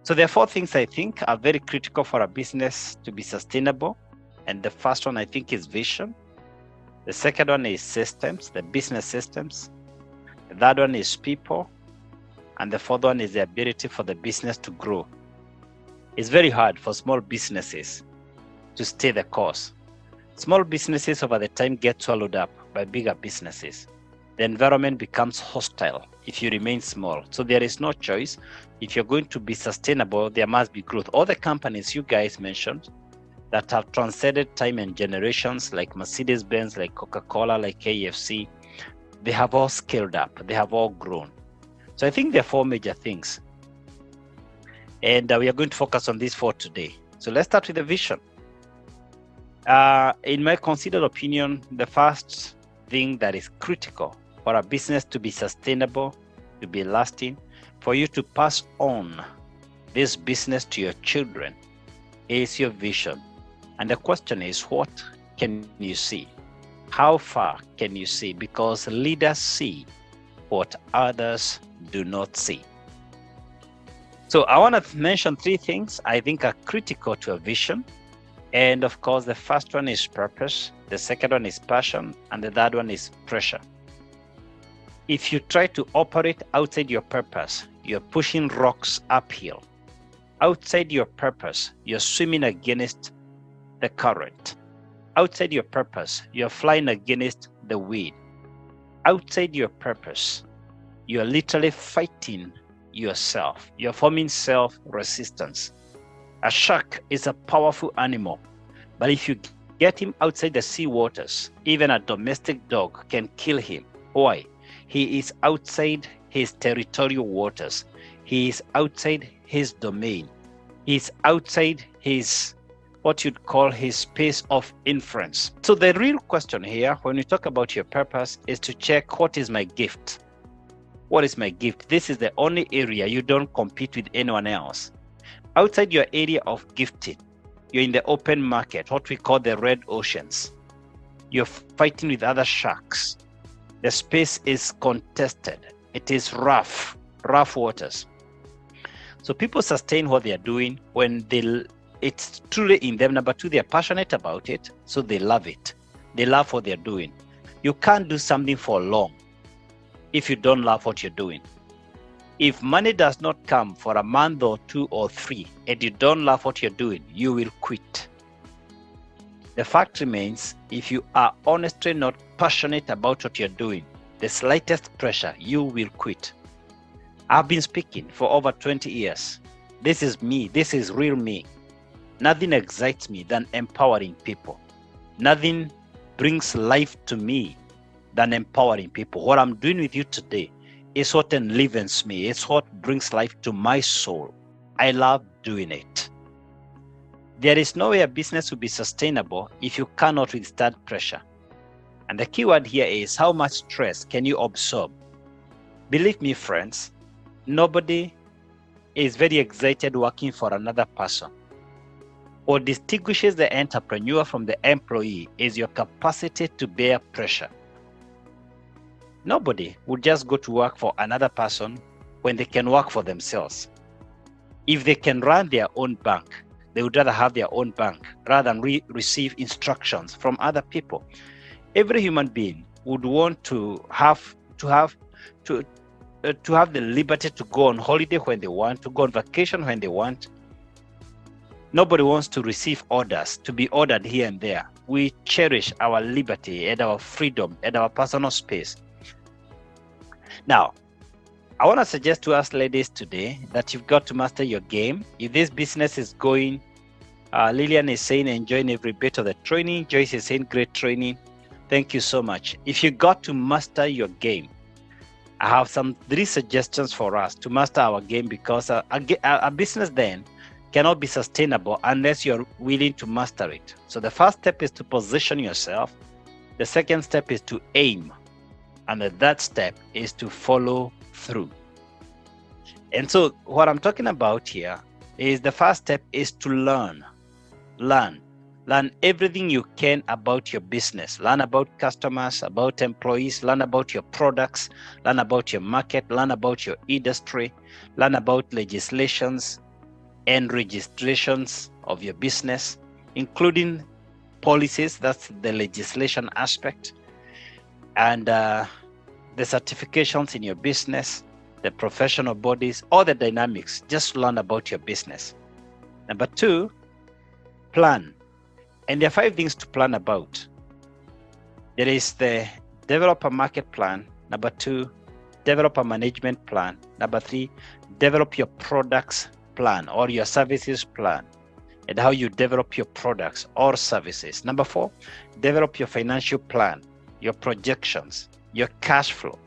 So there are four things I think are very critical for a business to be sustainable. And the first one I think is vision. The second one is systems, the business systems. The third one is people. And the fourth one is the ability for the business to grow. It's very hard for small businesses to stay the course. Small businesses over the time get swallowed up by bigger businesses. The environment becomes hostile if you remain small. So there is no choice. If you're going to be sustainable, there must be growth. All the companies you guys mentioned that have transcended time and generations, like Mercedes-Benz, like Coca-Cola, like KFC, they have all scaled up. They have all grown. So I think there are four major things. And we are going to focus on these four today. So let's start with the vision. In my considered opinion, the first thing that is critical for a business to be sustainable, to be lasting, for you to pass on this business to your children is your vision. And the question is, what can you see? How far can you see? Because leaders see what others do not see. So I want to mention three things I think are critical to a vision. And of course, the first one is purpose, the second one is passion, and the third one is pressure. If you try to operate outside your purpose, you're pushing rocks uphill. Outside your purpose, you're swimming against the current. Outside your purpose, you're flying against the wind. Outside your purpose, you're literally fighting yourself. You're forming self-resistance. A shark is a powerful animal, but if you get him outside the sea waters, even a domestic dog can kill him. Why? He is outside his territorial waters. He is outside his domain. He is outside his, what you'd call his space of influence. So the real question here, when we talk about your purpose, is to check, what is my gift? What is my gift? This is the only area you don't compete with anyone else. Outside your area of gifting, you're in the open market, what we call the red oceans. You're fighting with other sharks. The space is contested. It is rough waters. So people sustain what they are doing when it's truly in them. Number two, they are passionate about it, so they love it. They love what they're doing. You can't do something for long if you don't love what you're doing. If money does not come for a month or two or three, and you don't love what you're doing, you will quit. The fact remains, if you are honestly not passionate about what you're doing, the slightest pressure, you will quit. I've been speaking for over 20 years. This is me. This is real me. Nothing excites me than empowering people. Nothing brings life to me than empowering people. What I'm doing with you today is what enlivens me. It's what brings life to my soul. I love doing it. There is no way a business will be sustainable if you cannot withstand pressure. And the key word here is, how much stress can you absorb? Believe me, friends, nobody is very excited working for another person. What distinguishes the entrepreneur from the employee is your capacity to bear pressure. Nobody would just go to work for another person when they can work for themselves. If they can run their own bank, they would rather have their own bank rather than receive instructions from other people. Every human being would want to have the liberty to go on holiday when they want, to go on vacation when they want. Nobody wants to receive orders, to be ordered here and there. We cherish our liberty and our freedom and our personal space. Now, I want to suggest to us ladies today that you've got to master your game. If this business is going, Lillian is saying enjoying every bit of the training. Joyce is saying great training. Thank you so much. If you got to master your game, I have three suggestions for us to master our game, because a business then cannot be sustainable unless you're willing to master it. So the first step is to position yourself. The second step is to aim. And the third step is to follow through. And so what I'm talking about here is, the first step is to learn. Learn everything you can about your business. Learn about customers, about employees, learn about your products, learn about your market, learn about your industry, learn about legislations, and registrations of your business, including policies, that's the legislation aspect, and the certifications in your business, the professional bodies, all the dynamics. Just learn about your business. Number 2, plan. And there are 5 things to plan about. There is the develop a market plan. Number 2, develop a management plan. Number 3, develop your products plan or your services plan, and how you develop your products or services. Number 4, develop your financial plan, your projections, your cash flow.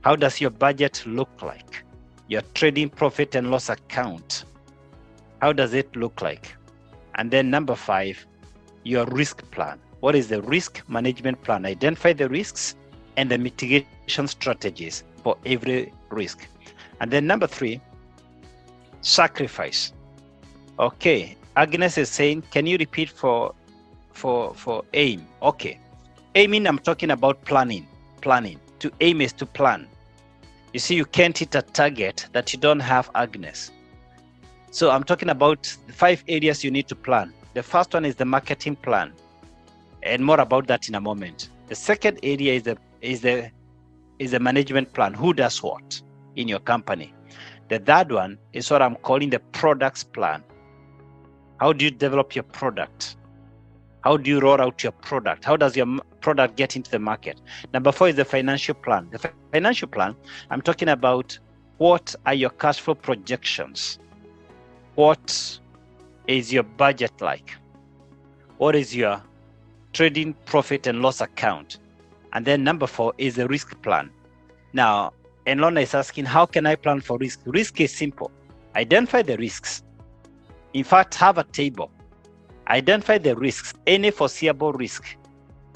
How does your budget look like? Your trading profit and loss account, how does it look like? And then number 5, your risk plan. What is the risk management plan? Identify the risks and the mitigation strategies for every risk. And then number 3, sacrifice. Okay, Agnes is saying, can you repeat for aim? Okay, aiming, I'm talking about planning. To aim is to plan. You see, you can't hit a target that you don't have, Agnes. So I'm talking about the 5 areas you need to plan. The first one is the marketing plan, and more about that in a moment. The second area is the management plan. Who does what in your company? The third one is what I'm calling the products plan. How do you develop your product? How do you roll out your product? How does your product get into the market? Number 4 is the financial plan. The financial plan, I'm talking about what are your cash flow projections? What is your budget like? What is your trading profit and loss account? And then number 4 is the risk plan. Now, Enlona is asking, how can I plan for risk? Risk is simple. Identify the risks. In fact, have a table. Identify the risks, any foreseeable risk.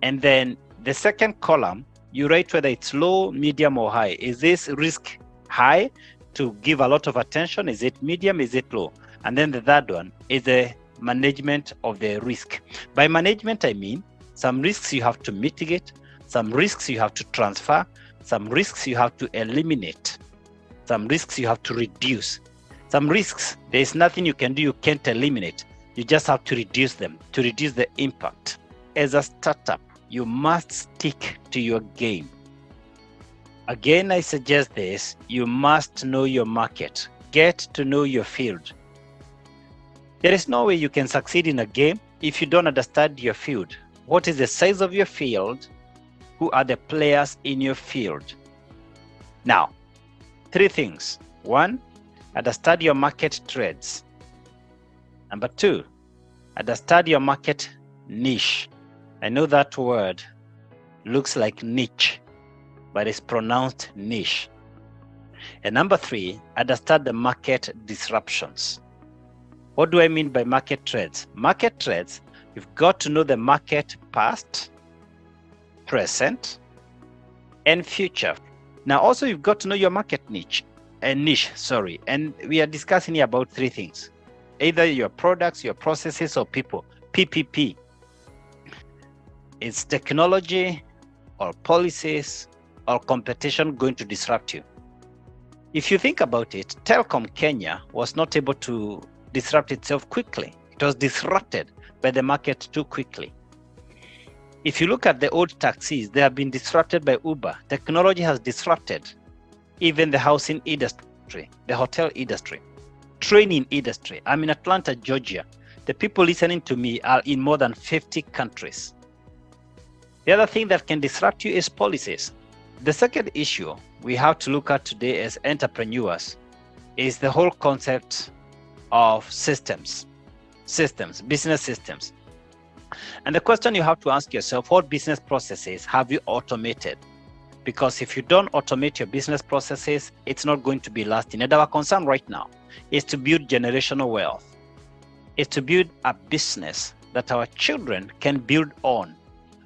And then the second column, you write whether it's low, medium, or high. Is this risk high to give a lot of attention? Is it medium? Is it low? And then the third one is the management of the risk. By management, I mean some risks you have to mitigate, some risks you have to transfer, some risks you have to eliminate, some risks you have to reduce. Some risks, there's nothing you can do, you can't eliminate. You just have to reduce them, to reduce the impact. As a startup, you must stick to your game. Again, I suggest this, you must know your market. Get to know your field. There is no way you can succeed in a game if you don't understand your field. What is the size of your field? Who are the players in your field? Now, 3 things. 1, understand your market trends. Number 2, understand your market niche. I know that word looks like niche, but it's pronounced niche. And number 3, understand the market disruptions. What do I mean by market trends? Market trends, you've got to know the market past, present, and future. Now also you've got to know your market niche. And we are discussing here about 3 things. Either your products, your processes, or people. PPP. Is technology or policies or competition going to disrupt you? If you think about it, Telecom Kenya was not able to disrupt itself quickly. It was disrupted by the market too quickly. If you look at the old taxis, they have been disrupted by Uber. Technology has disrupted even the housing industry, the hotel industry, training industry. I'm in Atlanta, Georgia. The people listening to me are in more than 50 countries. The other thing that can disrupt you is policies. The second issue we have to look at today as entrepreneurs is the whole concept of systems, business systems. And the question you have to ask yourself, what business processes have you automated? Because if you don't automate your business processes, it's not going to be lasting. And our concern right now is to build generational wealth. It's to build a business that our children can build on.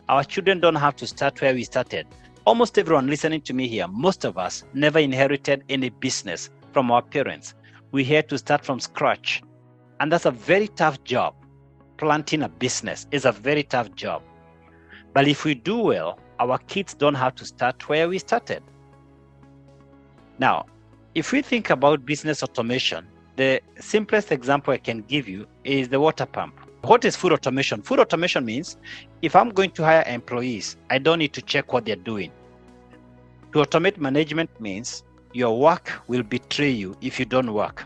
Our children don't have to start where we started. Almost everyone listening to me here, most of us never inherited any business from our parents. We had to start from scratch. And that's a very tough job. Planting a business is a very tough job. But if we do well, our kids don't have to start where we started. Now, if we think about business automation, The simplest example I can give you is the water pump. What is food automation? Food automation means if I'm going to hire employees, I don't need to check what they're doing. To automate management means your work will betray you if you don't work.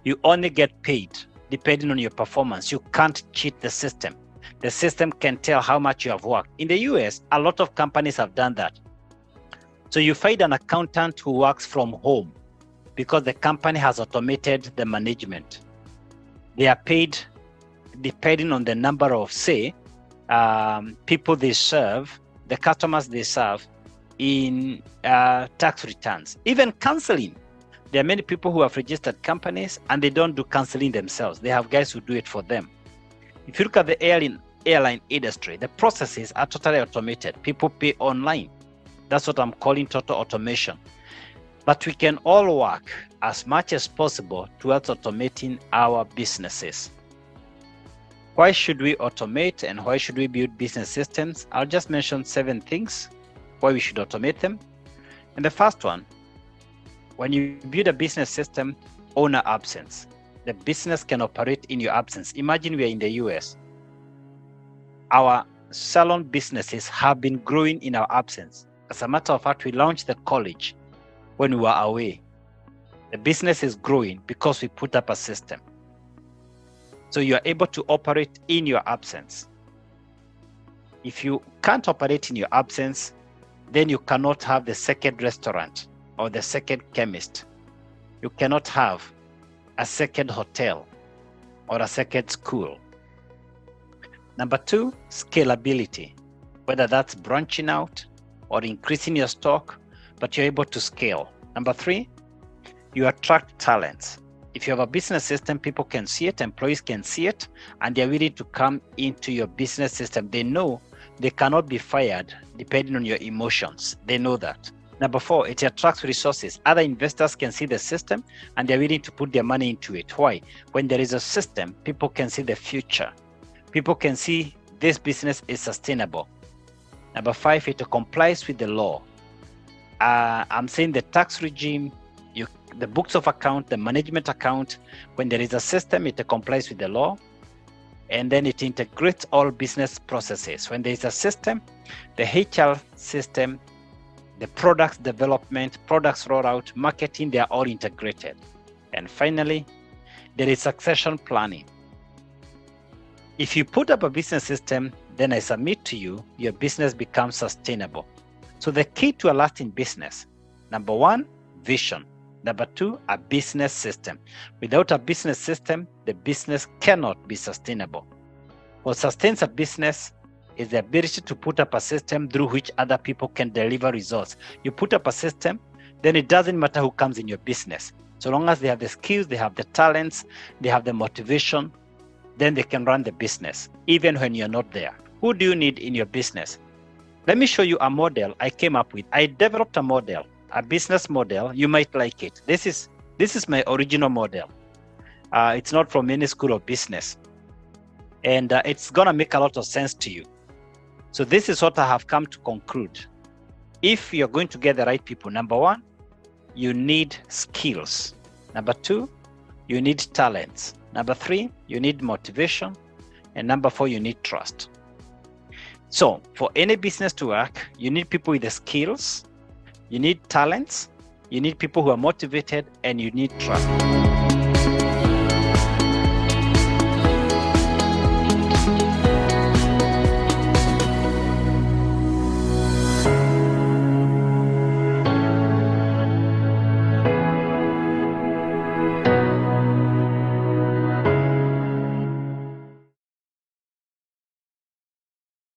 You only get paid depending on your performance. You can't cheat the system. The system can tell how much you have worked. In the US, a lot of companies have done that. So you find an accountant who works from home because the company has automated the management. They are paid depending on the number of, say, people they serve, the customers they serve in tax returns. Even counseling. There are many people who have registered companies and they don't do counseling themselves. They have guys who do it for them. If you look at the airline industry, the processes are totally automated. People pay online. That's what I'm calling total automation. But we can all work as much as possible towards automating our businesses. Why should we automate and why should we build business systems? I'll just mention 7 things why we should automate them. And the first one, when you build a business system, owner absence. The business can operate in your absence. Imagine we are in the US. Our salon businesses have been growing in our absence. As a matter of fact, we launched the college when we were away. The business is growing because we put up a system. So you are able to operate in your absence. If you can't operate in your absence, then you cannot have the second restaurant or the second chemist. You cannot have a second hotel or a second school. Number 2, scalability. Whether that's branching out or increasing your stock, but you're able to scale. Number 3, you attract talents. If you have a business system, people can see it, employees can see it, and they're willing to come into your business system. They know they cannot be fired depending on your emotions. They know that. Number 4, it attracts resources. Other investors can see the system and they're willing to put their money into it. Why? When there is a system, people can see the future. People can see this business is sustainable. Number 5, it complies with the law. I'm saying the tax regime, the books of account, the management account. When there is a system, it complies with the law. And then it integrates all business processes. When there is a system, the HR system, the products development, products rollout, marketing, they are all integrated. And finally, there is succession planning. If you put up a business system, then I submit to you, your business becomes sustainable. So the key to a lasting business, number 1, vision. Number 2, a business system. Without a business system, the business cannot be sustainable. What sustains a business is the ability to put up a system through which other people can deliver results. You put up a system, then it doesn't matter who comes in your business. So long as they have the skills, they have the talents, they have the motivation, then they can run the business, even when you're not there. Who do you need in your business? Let me show you a model I came up with. I developed a model, a business model. You might like it. This is my original model. It's not from any school of business. And it's gonna make a lot of sense to you. So this is what I have come to conclude. If you're going to get the right people, number 1, you need skills. Number 2, you need talents. Number 3, you need motivation. And number 4, you need trust. So for any business to work, you need people with the skills, you need talents, you need people who are motivated, and you need trust.